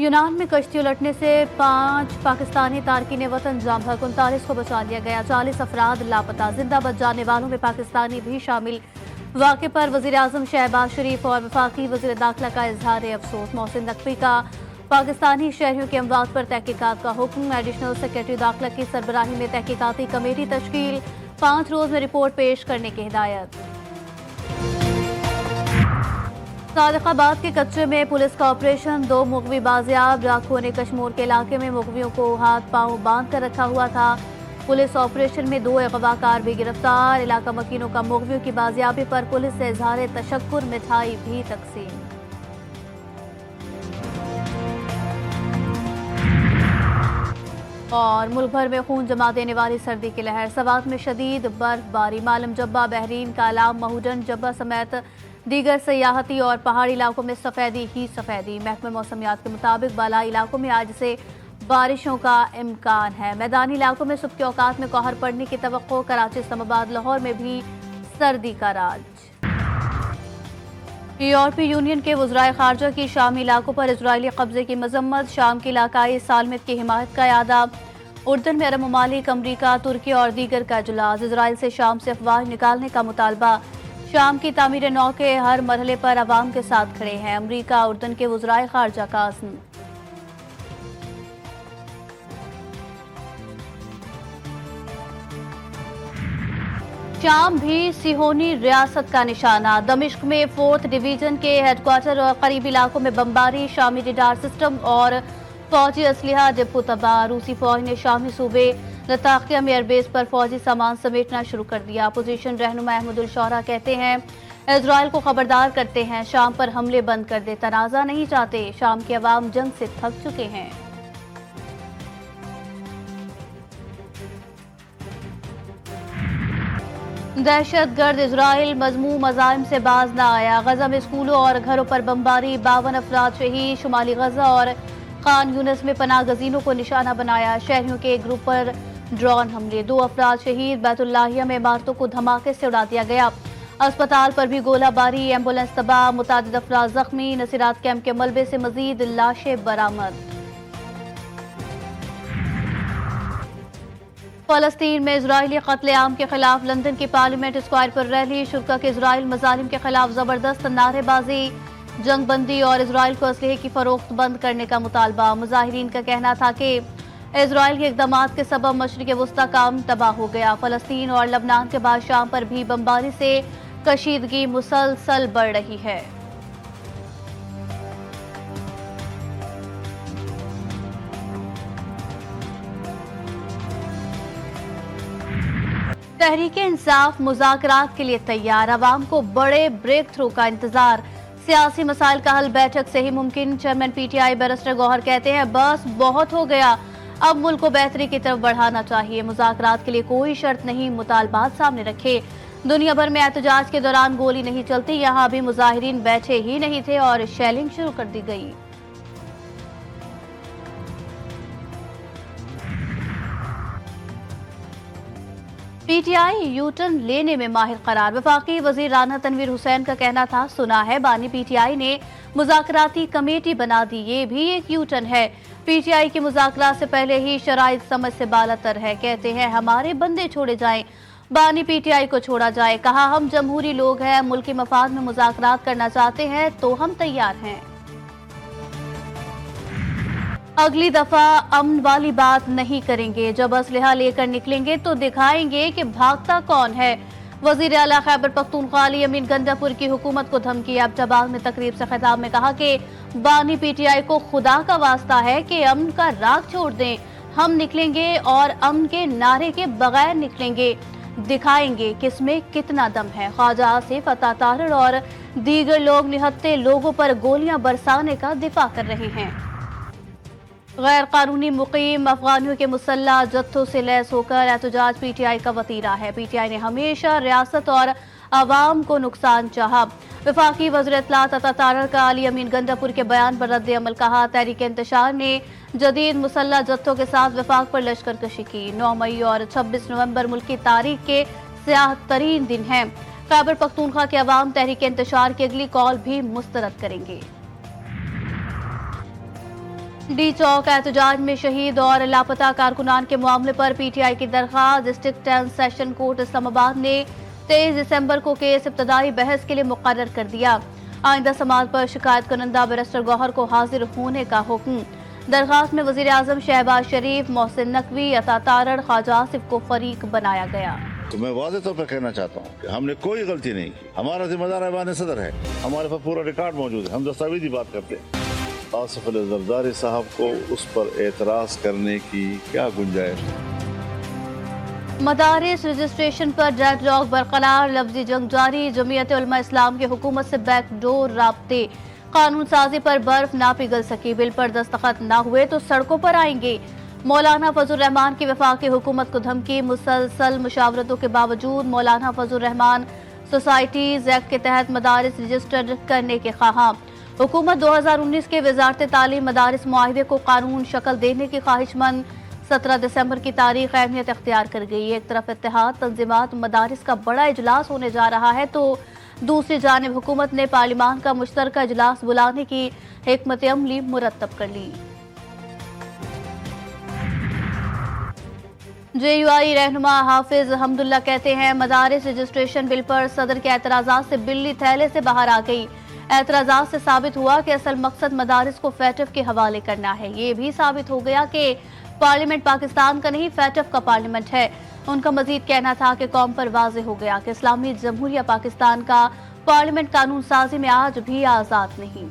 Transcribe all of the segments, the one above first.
यूनान में कश्ती उलटने से 5 पाकिस्तानी तारकीन वतन जाम भर 39 को बचा लिया गया। 40 अफराद लापता, जिंदा बच जाने वालों में पाकिस्तानी भी शामिल। वाक़े पर वज़ीर आज़म शहबाज शरीफ और वफाकी वज़ीर दाखिला का इजहार अफसोस। मोहसिन नकवी का पाकिस्तानी शहरियों की अमवात पर तहकीकात का हुक्म। एडिशनल सेक्रेटरी दाखिला की सरबराही में तहकीकाती कमेटी तश्कील। 5 रोज में रिपोर्ट पेश करने की हिदायत। सादिकाबाद के कच्चे में पुलिस का ऑपरेशन, 2 मुगवी बाजियाब। राखोने कश्मोर के इलाके में मुगवियों को हाथ पांव बांध कर रखा हुआ था। पुलिस ऑपरेशन में 2 अगवाकार भी गिरफ्तार। इलाका मकीनों का मुगवियों की बाजियाबी पर पुलिस से इजहार तशक्कुर, मिठाई भी तकसीम। और मुल्क भर में खून जमा देने वाली सर्दी की लहर। सवात में शदीद बर्फबारी। मालम जब्बा, बहरीन, कालाम, महूडन, जब्बा समेत दीगर सयाहती और पहाड़ी इलाकों में सफ़ेदी ही सफ़ेदी। महकमे मौसमियात के मुताबिक बालाई इलाकों में आज से बारिशों का इम्कान है। मैदानी इलाकों में सुबह के औकात में कहर पड़ने की तवक्को। कराची, इस्लामाबाद, लाहौर में भी सर्दी का राज। यूरोपीय यूनियन के वज़राए ख़ारजा की शामी इलाकों पर इजरायली कब्जे की मजम्मत। शाम की इलाकाई सालमियत की हिमायत का यादा। उर्दन में अरब ममालिक, अमरीका, तुर्की और दीगर का इजलास। इजराइल से शाम से अफवाह निकालने का मुतालबा। शाम की तामीर नौ के हर मरहले पर अवाम के साथ खड़े हैं अमरीका, उर्दन के वज़राए ख़ारजा का अज़्म। शाम भी सिहोनी रियासत का निशाना। दमिश्क में 4th डिवीजन के हेडक्वार्टर और करीबी इलाकों में बमबारी। शामी रडार सिस्टम और फौजी असलिहा डिपो तबाह। रूसी फौज ने शामी सूबे लताकिया में एयरबेस पर फौजी सामान समेटना शुरू कर दिया। अपोजिशन रहनुमा अहमदुल शौरा कहते हैं इजराइल को खबरदार करते हैं, शाम पर हमले बंद कर दे, तनाज़ा नहीं चाहते। शाम के अवाम जंग से थक चुके हैं। दहशतगर्द इजराइल मजमूम अज़ाइम से बाज न आया। गजा में स्कूलों और घरों पर बमबारी। 52 अफराद शहीद। शुमाली गजा और खान यूनिस में पनाह गजीनों को निशाना बनाया। शहरियों के एक ग्रुप पर ड्रोन हमले। 2 अफराद शहीद। बैतुल्लाहिया में इमारतों को धमाके से उड़ा दिया गया। अस्पताल पर भी गोलाबारी। एम्बुलेंस तबाह। मुतादिद अफराद जख्मी। नसीरात कैंप के मलबे से मजीद लाशें बरामद। फलस्तीन में इजरायली कत्लेआम के खिलाफ लंदन की पार्लियामेंट स्क्वायर पर रैली। शुरा के इजराइल मजालिम के खिलाफ जबरदस्त नारेबाजी। जंग बंदी और इजराइल को असलहे की फरोख्त बंद करने का मुतालबा। मुजाहिरीन का कहना था कि इजराइल के इक़दामात के सबब मशरिक़ वस्ता का अमन तबाह हो गया। फलस्तीन और लबनान के बाद शाम पर भी बमबारी से कशीदगी मुसलसल बढ़ रही है। तहरीके इंसाफ मुज़ाकरात के लिए तैयार। अवाम को बड़े ब्रेक थ्रू का इंतजार। सियासी मसाइल का हल बैठक से ही मुमकिन। चेयरमैन पीटीआई बैरिस्टर गौहर कहते हैं बस बहुत हो गया, अब मुल्क को बेहतरी की तरफ बढ़ाना चाहिए। मुज़ाकरात के लिए कोई शर्त नहीं, मुतालबात सामने रखे। दुनिया भर में एहतजाज के दौरान गोली नहीं चलती, यहाँ भी मुजाहिरीन बैठे ही नहीं थे और शेलिंग शुरू कर दी गई। पीटीआई यूटर्न लेने में माहिर करार। वफाकी वजीर राना तनवीर हुसैन का कहना था सुना है बानी पीटीआई ने मुज़ाकराती कमेटी बना दी, ये भी एक यूटर्न है। पीटीआई की मुज़ाकरात से पहले ही शराइत समझ से बालातर है। कहते हैं हमारे बंदे छोड़े जाएं, बानी पीटीआई को छोड़ा जाए। कहा हम जमहूरी लोग हैं, मुल्की मफाद में मुज़ाकरात करना चाहते हैं तो हम तैयार हैं। अगली दफा अमन वाली बात नहीं करेंगे, जब असलहा लेकर निकलेंगे तो दिखाएंगे कि भागता कौन है। वजीर आला खैबर पख्तूनख्वा अली अमीन गंडापुर की हुकूमत को धमकी। अब्टाबाद में तकरीब से खिताब में कहा कि बानी पीटीआई को खुदा का वास्ता है कि अमन का राग छोड़ दें, हम निकलेंगे और अमन के नारे के बगैर निकलेंगे, दिखाएंगे किसमें कितना दम है। ख्वाजा आसिफ, अता तारर और दीगर लोग निहत्ते लोगों पर गोलियां बरसाने का दिफा कर रहे हैं। गैर कानूनी मुकीम अफगानियों के मुसल्ला जत्थों से लैस होकर एहतजाज पीटीआई का वतीरा है। पीटीआई ने हमेशा रियासत और आवाम को नुकसान चाहा। वफाकी वज़ीर इत्तलात अता तारर का अली अमीन गंडापुर के बयान पर रद्द अमल। कहा तहरीक इंतशार ने जदीद मुसल्ला जत्थों के साथ वफाक पर लश्कर कशी की। 9 मई और 26 नवंबर मुल्क की तारीख के स्याह तरीन दिन हैं। खैबर पख्तूनख्वा के अवाम तहरीक इंतशार की अगली कॉल भी मुस्तरद करेंगे। डी चौक एहतजाज में शहीद और लापता कारकुनान के मामले पर पीटीआई की दरख्वास्त। डिस्ट्रिक्ट 10 सेशन कोर्ट इस्लामाबाद ने 23 दिसंबर को केस इब्तदाई बहस के लिए मुकर्रर कर दिया। आइंदा समात पर शिकायत करंदा बैरिस्टर गौहर को हाजिर होने का हुक्म। दरख्वास्त में वजीर आजम शहबाज शरीफ, मोहसिन नकवी, अता तारड़, ख्वाजा आसिफ को फरीक बनाया गया। तो मैं वाज़े तौर पर कहना चाहता हूँ कि हमने कोई गलती नहीं की। हमारा जिम्मेदार ऐवान सदर है, हमारे पास पूरा रिकॉर्ड मौजूद है, हम दस्तावेजी बात करते हैं। आसिफ अली जरदारी साहब को उस पर एतराज करने की क्या गुंजाइश है? मदारिस रजिस्ट्रेशन पर डेडलॉक बरकरार, लफ्जी जंग जारी। जमीयत उलमा इस्लाम की हुकूमत से बैकडोर राब्ते। कानून साजी पर बर्फ ना पिघल सकी, बिल पर दस्तखत ना हुए तो सड़कों पर आएंगे। मौलाना फजल रहमान की वफाकी हुकूमत को धमकी। मुसलसल मुशावरतों के बावजूद मौलाना फजल रहमान सोसाइटीज एक्ट के तहत मदारिस रजिस्टर करने के ख्वाहां। हुकूमत 2019 के वजारत तालीम मदारिस मुआहिदे को कानून शक्ल देने की ख्वाहिशमंद। 17 दिसंबर की तारीख अहमियत इख्तियार कर गई। एक तरफ इत्तेहाद तंजीमात मदारिस का बड़ा इजलास होने जा रहा है तो दूसरी जानिब हुकूमत ने पार्लिमान का मुश्तरका इजलास बुलाने की हिकमत अमली मुरतब कर ली। JUI रहनुमा हाफिज हमदुल्ला कहते हैं मदारिस रजिस्ट्रेशन बिल पर सदर के एतराज़ात से बिल्ली थैले से बाहर आ गई। एतराज़ात से साबित हुआ कि असल मकसद मदारिस को फैटफ के हवाले करना है। ये भी साबित हो गया कि पार्लियामेंट पाकिस्तान का नहीं फैटफ का पार्लियामेंट है। उनका मजीद कहना था कि कौम पर वाज़े हो गया कि इस्लामी जमहूरिया पाकिस्तान का पार्लियामेंट कानून साजी में आज भी आज़ाद नहीं।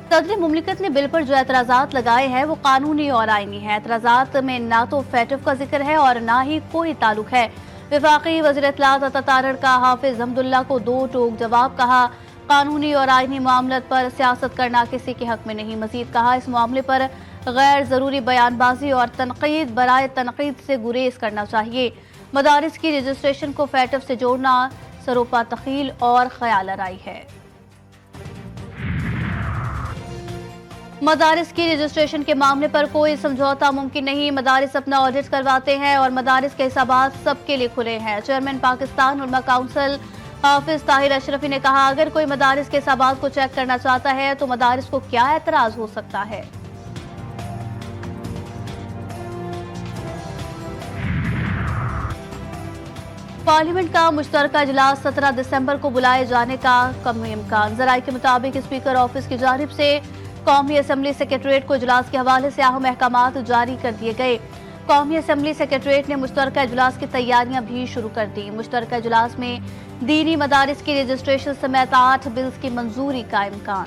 सदर मुमलिकत ने बिल पर जो एतराज़ात लगाए हैं वो कानूनी और आईनी है। एतराज़ात में ना तो फैटफ का जिक्र है और ना ही कोई ताल्लुक है। वफाकी वज़ीर इत्तलात अता तारड़ का हाफिज हमदुल्ला को दो टोक जवाब कहा। कानूनी और आईनी मामलत पर सियासत करना किसी के हक में नहीं। मजीद कहा इस मामले पर गैर ज़रूरी बयानबाजी और तनकीद बराए तनकीद से गुरेज करना चाहिए। मदारिस की रजिस्ट्रेशन को फैटफ से जोड़ना सरोपा तखील और ख्याल आराई है। मदारिस की रजिस्ट्रेशन के मामले पर कोई समझौता मुमकिन नहीं। मदारिस अपना ऑडिट करवाते हैं और मदारिस के हिसाबात सबके लिए खुले हैं। चेयरमैन पाकिस्तान उलमा काउंसिल हाफिज ताहिर अशरफी ने कहा अगर कोई मदारिस के हिसाबात को चेक करना चाहता है तो मदारिस को क्या एतराज हो सकता है। पार्लियामेंट का मुश्तरका इजलास 17 दिसंबर को बुलाए जाने का कम इम्कान। जराये के मुताबिक स्पीकर ऑफिस की जानिब से कौमी असम्बली सेक्रेटरीट को इजलास के हवाले से अहम अहकामात जारी कर दिए गए। कौमी असम्बली सेक्रेटरीट ने मुश्तरका इजलास की तैयारियां भी शुरू कर दी। मुश्तरका इजलास में दीनी मदारिस की रजिस्ट्रेशन समेत 8 बिल्स की मंजूरी का इम्कान।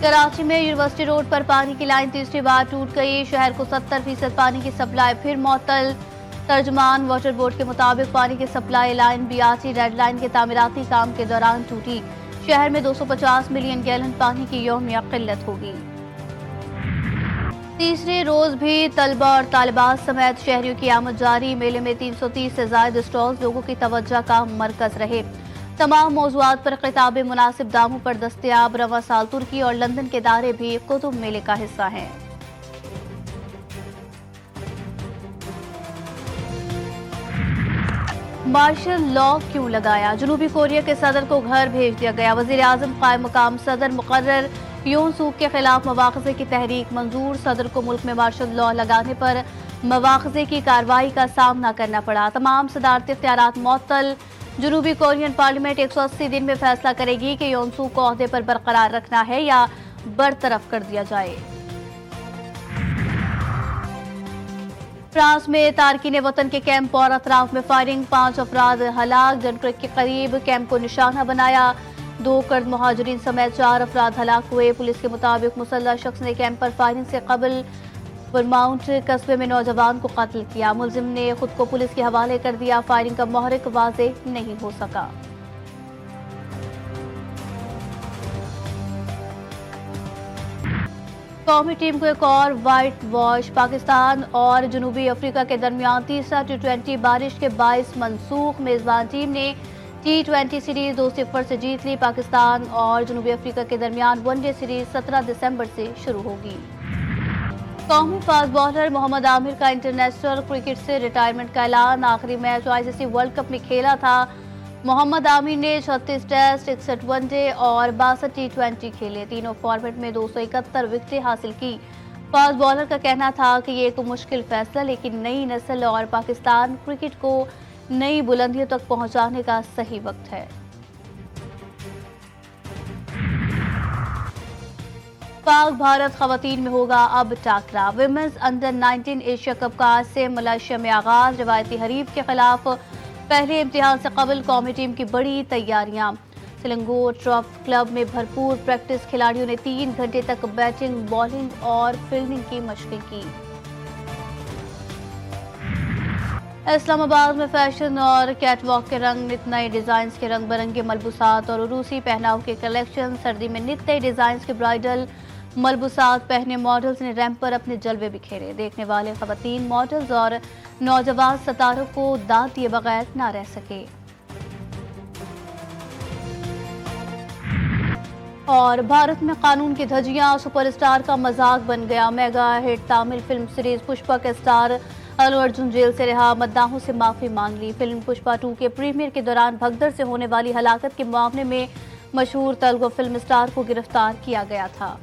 कराची में यूनिवर्सिटी रोड पर पानी की लाइन तीसरी बार टूट गई। शहर को 70% पानी की सप्लाई फिर मुअत्तल। तर्जमान वाटर बोर्ड के मुताबिक पानी की supply line BRT red line के तामीराती काम के दौरान टूटी। शहर में 250 मिलियन गैलन पानी की यौमिया किल्लत होगी। तीसरे रोज भी तलबा और तालिबात समेत शहरियों की आमद जारी। मेले में 330 से ज्यादा स्टॉल्स लोगों की तवज्जो का मरकज रहे। तमाम मौज़ूआत पर किताबें मुनासिब दामों पर दस्तयाब। रवा साल तुर्की और लंदन के दारे भी कुतुब मेले का हिस्सा हैं। मार्शल लॉ क्यों लगाया? जनूबी कोरिया के सदर को घर भेज दिया गया। वजीर आजम कायम मकाम सदर मुकर्रर। यून सूक के खिलाफ मवाख़ज़े की तहरीक मंजूर। सदर को मुल्क में मार्शल लॉ लगाने पर मवाख़ज़े की कार्रवाई का सामना करना पड़ा। तमाम सदारती इख्तियारात मुअत्तल। जनूबी कोरियन पार्लियामेंट 180 दिन में फैसला करेगी कि यून सूक को ओहदे पर बरकरार रखना है या बरतरफ कर दिया जाए। फ्रांस में तारकीन वतन के कैंप और अतराफ में फायरिंग। 5 अफराद हलाक। डनक्रिक के करीब कैंप को निशाना बनाया। 2 कर्द मुहाजिरीन समेत 4 अफराद हलाक हुए। पुलिस के मुताबिक मुसल्लह शख्स ने कैंप पर फायरिंग से कबल बरमाउंट कस्बे में नौजवान को कत्ल किया। मुलजिम ने खुद को पुलिस के हवाले कर दिया। फायरिंग का महरिक वाज़ेह नहीं हो सका। कौमी टीम को एक और वाइट वॉश। पाकिस्तान और जनूबी अफ्रीका के दरमियान तीसरा T20 बारिश के बायस मनसूख। मेजबान टीम ने T20 सीरीज 2-0 से जीत ली। पाकिस्तान और जनूबी अफ्रीका के दरमियान वनडे सीरीज 17 दिसंबर से शुरू होगी। قومی فاسٹ بولر محمد عامر کا انٹرنیشنل کرکٹ سے ریٹائرمنٹ کا اعلان۔ آخری میچ ICC ورلڈ کپ میں کھیلا تھا۔ محمد عامر نے 36 ٹیسٹ، 61 ون ڈے اور 62 T20 کھیلے، تینوں فارمیٹ میں 271 وکٹیں حاصل کی۔ فاسٹ بولر کا کہنا تھا کہ یہ ایک مشکل فیصلہ، لیکن نئی نسل اور پاکستان کرکٹ کو نئی بلندیوں تک پہنچانے کا صحیح وقت ہے۔ پاک بھارت خواتین میں ہوگا اب ٹاکرا۔ ویمنز انڈر 19 ایشیا کپ کا آج سے ملائیشیا میں آغاز۔ روایتی حریف کے خلاف پہلے امتحان سے قبل قومی ٹیم کی بڑی تیاریاں۔ سلنگور ٹرف کلب میں بھرپور پریکٹس، کھلاڑیوں نے 3 گھنٹے تک بیٹنگ، بالنگ اور فیلڈنگ کی مشقیں کی۔ اسلام آباد میں فیشن اور کیٹ واک کے رنگ، نت نئے ڈیزائنز کے رنگ برنگے ملبوسات اور عروسی پہناؤ کے کلیکشن۔ سردی میں نت نئے ڈیزائنز کے برائڈل ملبوسات پہنے ماڈلز نے ریمپ پر اپنے جلوے بکھیرے۔ دیکھنے والے خواتین، ماڈلز اور نوجوان ستاروں کو داد دیے بغیر نہ رہ سکے۔ اور بھارت میں قانون کی دھجیاں، سپر اسٹار کا مذاق بن گیا۔ Mega hit Tamil film series Pushpa کے اسٹار الو ارجن جیل سے رہا، مداحوں سے معافی مانگ لی۔ فلم پشپا 2 کے پریمیئر کے دوران بھگدڑ سے ہونے والی ہلاکت کے معاملے میں مشہور تیلگو فلم اسٹار کو گرفتار کیا گیا تھا۔